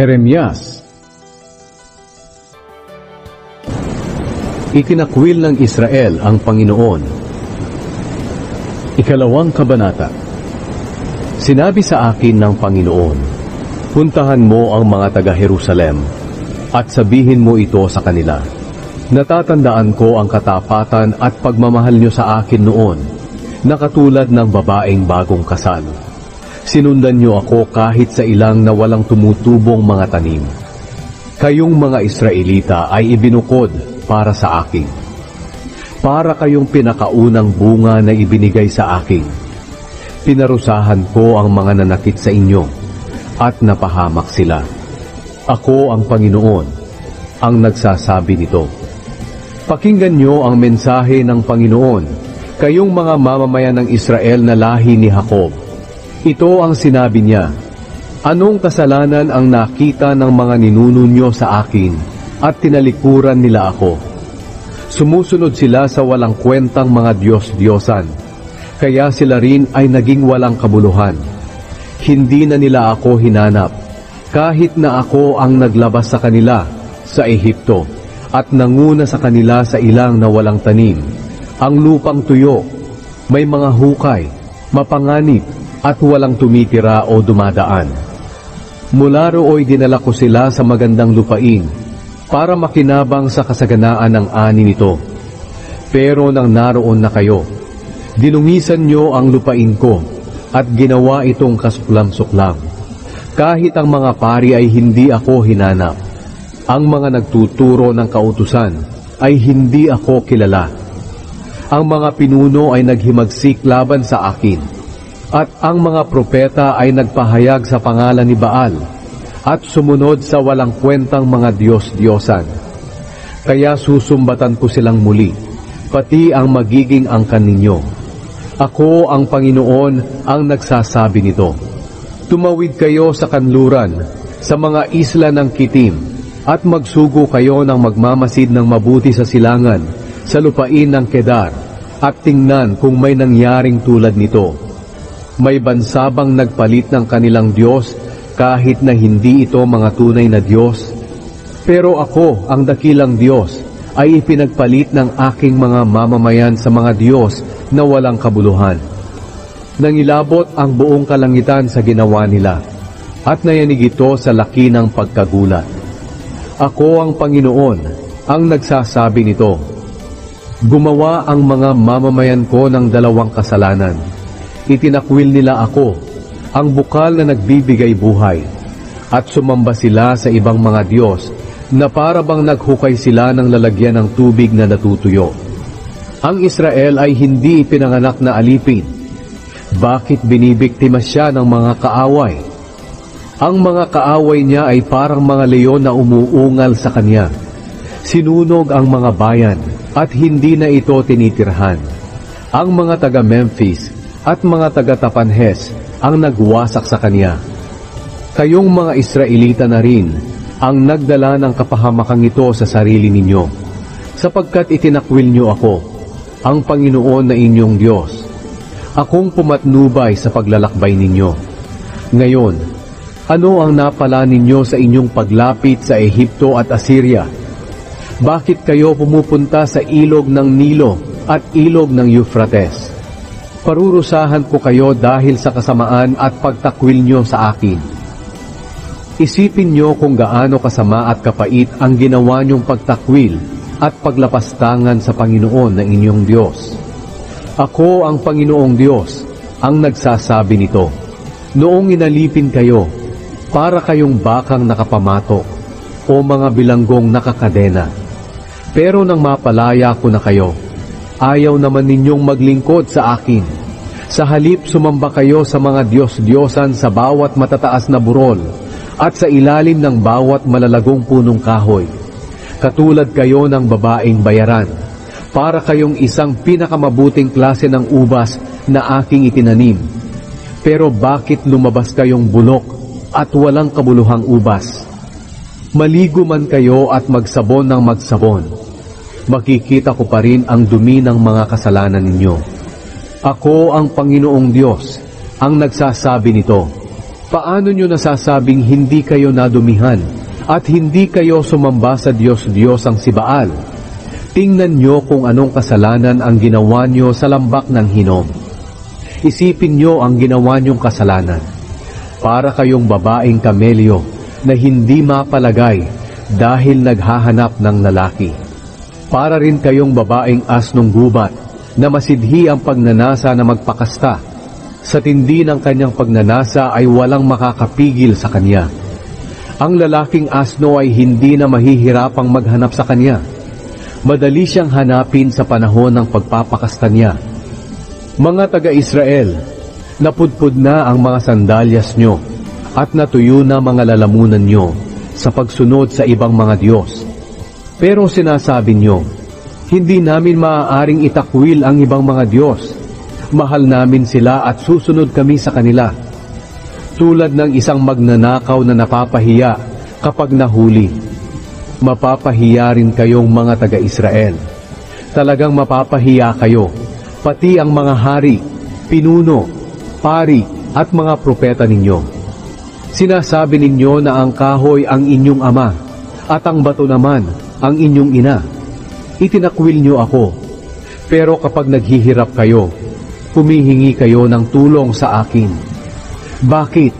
Jeremias. Itinakwil ng Israel ang Panginoon. Ikalawang kabanata. Sinabi sa akin ng Panginoon, puntahan mo ang mga taga-Jerusalem at sabihin mo ito sa kanila. Natatandaan ko ang katapatan at pagmamahal niyo sa akin noon, na katulad ng babaeng bagong kasal. Sinundan niyo ako kahit sa ilang na walang tumutubong mga tanim. Kayong mga Israelita ay ibinukod para sa akin. Para kayong pinakaunang bunga na ibinigay sa akin. Pinarusahan ko ang mga nanakit sa inyo at napahamak sila. Ako ang Panginoon, ang nagsasabi nito. Pakinggan niyo ang mensahe ng Panginoon, kayong mga mamamayan ng Israel na lahi ni Jacob. Ito ang sinabi niya, anong kasalanan ang nakita ng mga ninuno niyo sa akin at tinalikuran nila ako? Sumusunod sila sa walang kwentang mga Diyos-Diyosan, kaya sila rin ay naging walang kabuluhan. Hindi na nila ako hinanap, kahit na ako ang naglabas sa kanila sa Ehipto at nanguna sa kanila sa ilang na walang tanim. Ang lupang tuyo, may mga hukay, mapanganib, at walang tumitira o dumadaan. Mula rooy dinala ko sila sa magandang lupain para makinabang sa kasaganaan ng ani nito. Pero nang naroon na kayo, dinungisan nyo ang lupain ko at ginawa itong kasuklam-suklam. Kahit ang mga pari ay hindi ako hinanap. Ang mga nagtuturo ng kautusan ay hindi ako kilala. Ang mga pinuno ay naghimagsik laban sa akin. At ang mga propeta ay nagpahayag sa pangalan ni Baal at sumunod sa walang kwentang mga Diyos-Diyosan. Kaya susumbatan ko silang muli, pati ang magiging angkan ninyo. Ako ang Panginoon ang nagsasabi nito. Tumawid kayo sa kanluran, sa mga isla ng Kitim, at magsugo kayo ng magmamasid ng mabuti sa silangan, sa lupain ng Kedar, at tingnan kung may nangyaring tulad nito. May bansa bang nagpalit ng kanilang Diyos kahit na hindi ito mga tunay na Diyos? Pero ako, ang dakilang Diyos, ay ipinagpalit ng aking mga mamamayan sa mga Diyos na walang kabuluhan. Nangilabot ang buong kalangitan sa ginawa nila, at nayanig ito sa laki ng pagkagulat. Ako ang Panginoon, ang nagsasabi nito. Gumawa ang mga mamamayan ko ng dalawang kasalanan. Itinakwil nila ako, ang bukal na nagbibigay buhay, at sumamba sila sa ibang mga Diyos na para bang naghukay sila ng lalagyan ng tubig na natutuyo. Ang Israel ay hindi pinanganak na alipin. Bakit binibiktima siya ng mga kaaway? Ang mga kaaway niya ay parang mga leon na umuungal sa kanya. Sinunog ang mga bayan at hindi na ito tinitirhan. Ang mga taga-Memphis at mga taga-Tapanhes ang nagwasak sa kanya. Kayong mga Israelita na rin ang nagdala ng kapahamakang ito sa sarili ninyo, sapagkat itinakwil nyo ako, ang Panginoon na inyong Diyos. Akong pumatnubay sa paglalakbay ninyo. Ngayon, ano ang napala ninyo sa inyong paglapit sa Ehipto at Assyria? Bakit kayo pumupunta sa ilog ng Nilo at ilog ng Euphrates? Parurusahan ko kayo dahil sa kasamaan at pagtakwil nyo sa akin. Isipin nyo kung gaano kasama at kapait ang ginawa nyong pagtakwil at paglapastangan sa Panginoon na inyong Diyos. Ako ang Panginoong Diyos, ang nagsasabi nito. Noong inalipin kayo, para kayong bakang nakapamatok o mga bilanggong nakakadena. Pero nang mapalaya ko na kayo, ayaw naman ninyong maglingkod sa akin. Sa halip sumamba kayo sa mga Diyos-Diyosan sa bawat matataas na burol at sa ilalim ng bawat malalagong punong kahoy. Katulad kayo ng babaeng bayaran, para kayong isang pinakamabuting klase ng ubas na aking itinanim. Pero bakit lumabas kayong bulok at walang kabuluhang ubas? Maligo man kayo at magsabon ng magsabon, makikita ko pa rin ang dumi ng mga kasalanan ninyo. Ako ang Panginoong Diyos, ang nagsasabi nito. Paano nyo nasasabing hindi kayo nadumihan at hindi kayo sumamba sa Diyos-Diyosang si Baal? Tingnan nyo kung anong kasalanan ang ginawa nyo sa lambak ng Hinom. Isipin nyo ang ginawa nyong kasalanan. Para kayong babaeng kamelyo na hindi mapalagay dahil naghahanap ng lalaki. Para rin kayong babaeng asnong gubat na masidhi ang pagnanasa na magpakasta. Sa tindi ng kanyang pagnanasa ay walang makakapigil sa kanya. Ang lalaking asno ay hindi na mahihirapang maghanap sa kanya. Madali siyang hanapin sa panahon ng pagpapakasta niya. Mga taga-Israel, napudpud na ang mga sandalyas nyo at natuyo na mga lalamunan nyo sa pagsunod sa ibang mga Diyos. Pero sinasabi nyo, hindi namin maaaring itakwil ang ibang mga Diyos. Mahal namin sila at susunod kami sa kanila. Tulad ng isang magnanakaw na napapahiya kapag nahuli. Mapapahiya rin kayong mga taga-Israel. Talagang mapapahiya kayo, pati ang mga hari, pinuno, pari at mga propeta ninyo. Sinasabi ninyo na ang kahoy ang inyong ama at ang bato naman ang inyong ina. Itinakwil nyo ako. Pero kapag naghihirap kayo, humihingi kayo ng tulong sa akin. Bakit?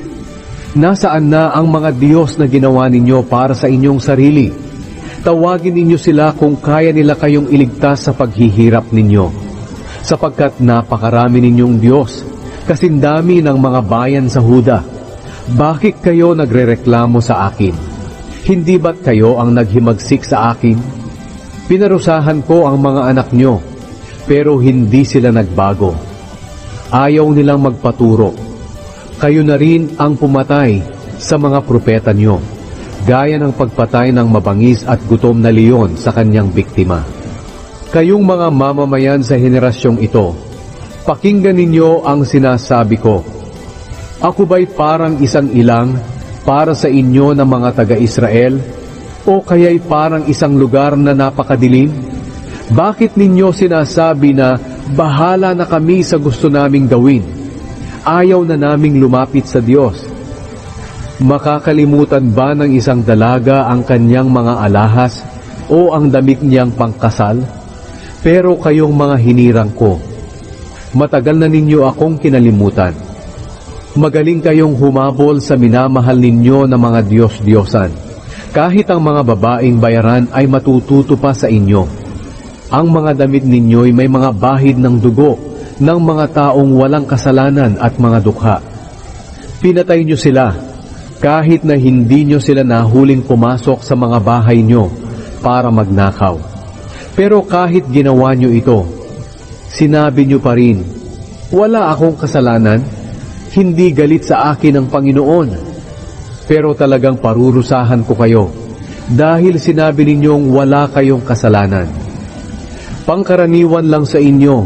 Nasaan na ang mga Diyos na ginawa ninyo para sa inyong sarili? Tawagin ninyo sila kung kaya nila kayong iligtas sa paghihirap ninyo. Sapagkat napakarami ninyong Diyos, kasindami ng mga bayan sa Huda. Bakit kayo nagrereklamo sa akin? Hindi ba't kayo ang naghimagsik sa akin? Pinarusahan ko ang mga anak nyo, pero hindi sila nagbago. Ayaw nilang magpaturo. Kayo na rin ang pumatay sa mga propeta nyo, gaya ng pagpatay ng mabangis at gutom na leon sa kanyang biktima. Kayong mga mamamayan sa henerasyong ito, pakinggan ninyo ang sinasabi ko. Ako ba'y parang isang ilang para sa inyo na mga taga-Israel? O kaya'y parang isang lugar na napakadilim? Bakit ninyo sinasabi na bahala na kami sa gusto naming gawin? Ayaw na naming lumapit sa Diyos. Makakalimutan ba ng isang dalaga ang kanyang mga alahas o ang damit niyang pangkasal? Pero kayong mga hinirang ko, matagal na ninyo akong kinalimutan. Magaling kayong humabol sa minamahal ninyo na mga Diyos-Diyosan. Kahit ang mga babaeng bayaran ay matututo pa sa inyo. Ang mga damit ninyo'y may mga bahid ng dugo ng mga taong walang kasalanan at mga dukha. Pinatay nyo sila, kahit na hindi nyo sila nahuling pumasok sa mga bahay nyo para magnakaw. Pero kahit ginawa nyo ito, sinabi nyo pa rin, wala akong kasalanan, hindi galit sa akin ang Panginoon. Pero talagang parurusahan ko kayo, dahil sinabi ninyong wala kayong kasalanan. Pangkaraniwan lang sa inyo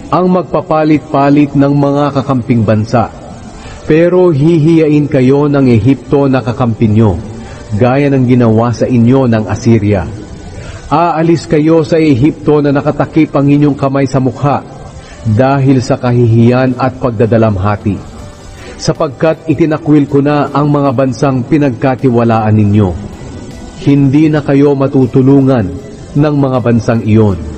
ang magpapalit-palit ng mga kakamping bansa. Pero hihiyain kayo ng Ehipto na kakampi nyo, gaya ng ginawa sa inyo ng Assyria. Aalis kayo sa Ehipto na nakatakip ang inyong kamay sa mukha, dahil sa kahihiyan at pagdadalamhati. Sapagkat itinakwil ko na ang mga bansang pinagkatiwalaan ninyo. Hindi na kayo matutulungan ng mga bansang iyon.